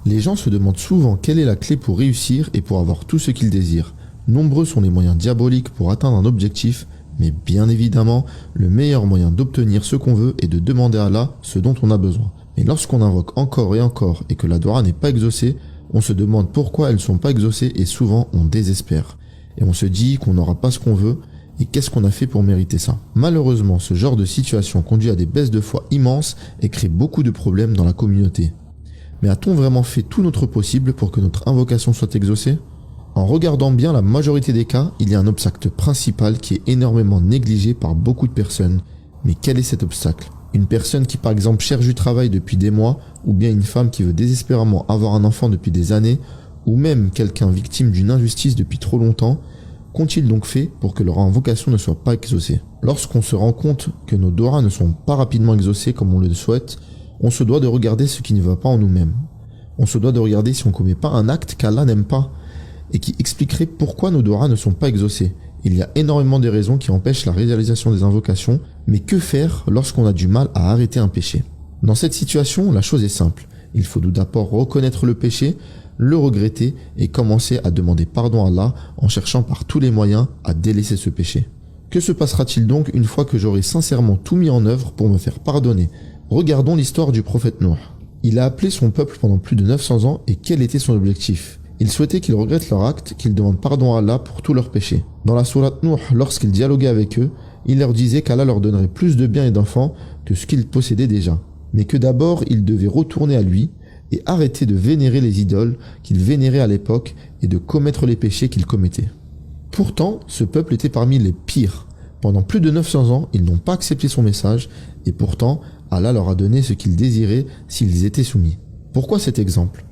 Les gens se demandent souvent quelle est la clé pour réussir et pour avoir tout ce qu'ils désirent. Nombreux sont les moyens diaboliques pour atteindre un objectif, mais bien évidemment, le meilleur moyen d'obtenir ce qu'on veut est de demander à Allah ce dont on a besoin. Mais lorsqu'on invoque encore et encore et que la doua n'est pas exaucée, on se demande pourquoi elles ne sont pas exaucées et souvent on désespère. Et on se dit qu'on n'aura pas ce qu'on veut et qu'est-ce qu'on a fait pour mériter ça. Malheureusement, ce genre de situation conduit à des baisses de foi immenses et crée beaucoup de problèmes dans la communauté. Mais a-t-on vraiment fait tout notre possible pour que notre invocation soit exaucée ? En regardant bien la majorité des cas, il y a un obstacle principal qui est énormément négligé par beaucoup de personnes. Mais quel est cet obstacle ? Une personne qui par exemple cherche du travail depuis des mois, ou bien une femme qui veut désespérément avoir un enfant depuis des années, ou même quelqu'un victime d'une injustice depuis trop longtemps, qu'ont-ils donc fait pour que leur invocation ne soit pas exaucée ? Lorsqu'on se rend compte que nos doigts ne sont pas rapidement exaucés comme on le souhaite, on se doit de regarder ce qui ne va pas en nous-mêmes. On se doit de regarder si on ne commet pas un acte qu'Allah n'aime pas et qui expliquerait pourquoi nos doigts ne sont pas exaucés. Il y a énormément de raisons qui empêchent la réalisation des invocations, mais que faire lorsqu'on a du mal à arrêter un péché ? Dans cette situation, la chose est simple. Il faut tout d'abord reconnaître le péché, le regretter et commencer à demander pardon à Allah en cherchant par tous les moyens à délaisser ce péché. Que se passera-t-il donc une fois que j'aurai sincèrement tout mis en œuvre pour me faire pardonner ? Regardons l'histoire du prophète Nuh. Il a appelé son peuple pendant plus de 900 ans et quel était son objectif ? Il souhaitait qu'ils regrettent leur acte, qu'ils demandent pardon à Allah pour tous leurs péchés. Dans la sourate Nuh, lorsqu'il dialoguait avec eux, il leur disait qu'Allah leur donnerait plus de biens et d'enfants que ce qu'ils possédaient déjà. Mais que d'abord, ils devaient retourner à lui et arrêter de vénérer les idoles qu'ils vénéraient à l'époque et de commettre les péchés qu'ils commettaient. Pourtant, ce peuple était parmi les pires. Pendant plus de 900 ans, ils n'ont pas accepté son message et pourtant, Allah leur a donné ce qu'ils désiraient s'ils étaient soumis. Pourquoi cet exemple ?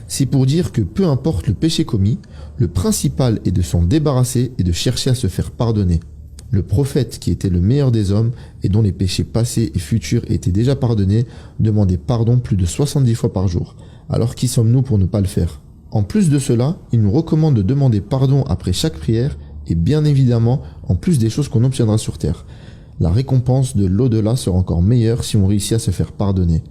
C'est pour dire que peu importe le péché commis, le principal est de s'en débarrasser et de chercher à se faire pardonner. Le prophète, qui était le meilleur des hommes et dont les péchés passés et futurs étaient déjà pardonnés, demandait pardon plus de 70 fois par jour. Alors qui sommes-nous pour ne pas le faire ? En plus de cela, il nous recommande de demander pardon après chaque prière et bien évidemment, en plus des choses qu'on obtiendra sur terre. La récompense de l'au-delà sera encore meilleure si on réussit à se faire pardonner.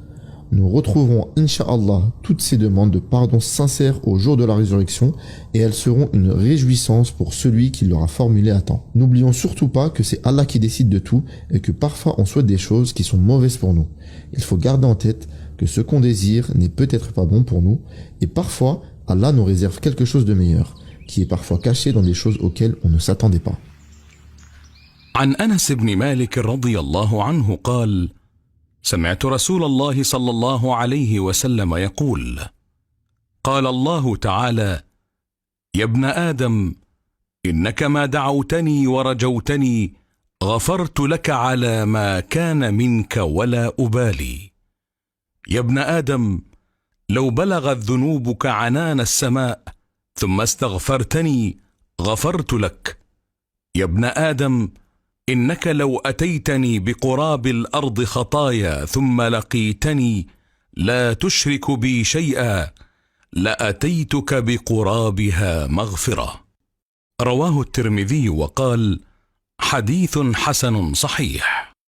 Nous retrouverons, Inch'Allah, toutes ces demandes de pardon sincères au jour de la résurrection et elles seront une réjouissance pour celui qui l'aura formulé à temps. N'oublions surtout pas que c'est Allah qui décide de tout et que parfois on souhaite des choses qui sont mauvaises pour nous. Il faut garder en tête que ce qu'on désire n'est peut-être pas bon pour nous et parfois Allah nous réserve quelque chose de meilleur, qui est parfois caché dans des choses auxquelles on ne s'attendait pas. عن أنس بن مالك رضي الله عنه قال: سمعت رسول الله صلى الله عليه وسلم يقول: قال الله تعالى: يا ابن آدم إنك ما دعوتني ورجوتني غفرت لك على ما كان منك ولا أبالي. يا ابن آدم لو بلغت ذنوبك عنان السماء ثم استغفرتني غفرت لك. يا ابن آدم إنك لو أتيتني بقراب الأرض خطايا ثم لقيتني لا تشرك بي شيئا لأتيتك بقرابها مغفرة. رواه الترمذي وقال: حديث حسن صحيح.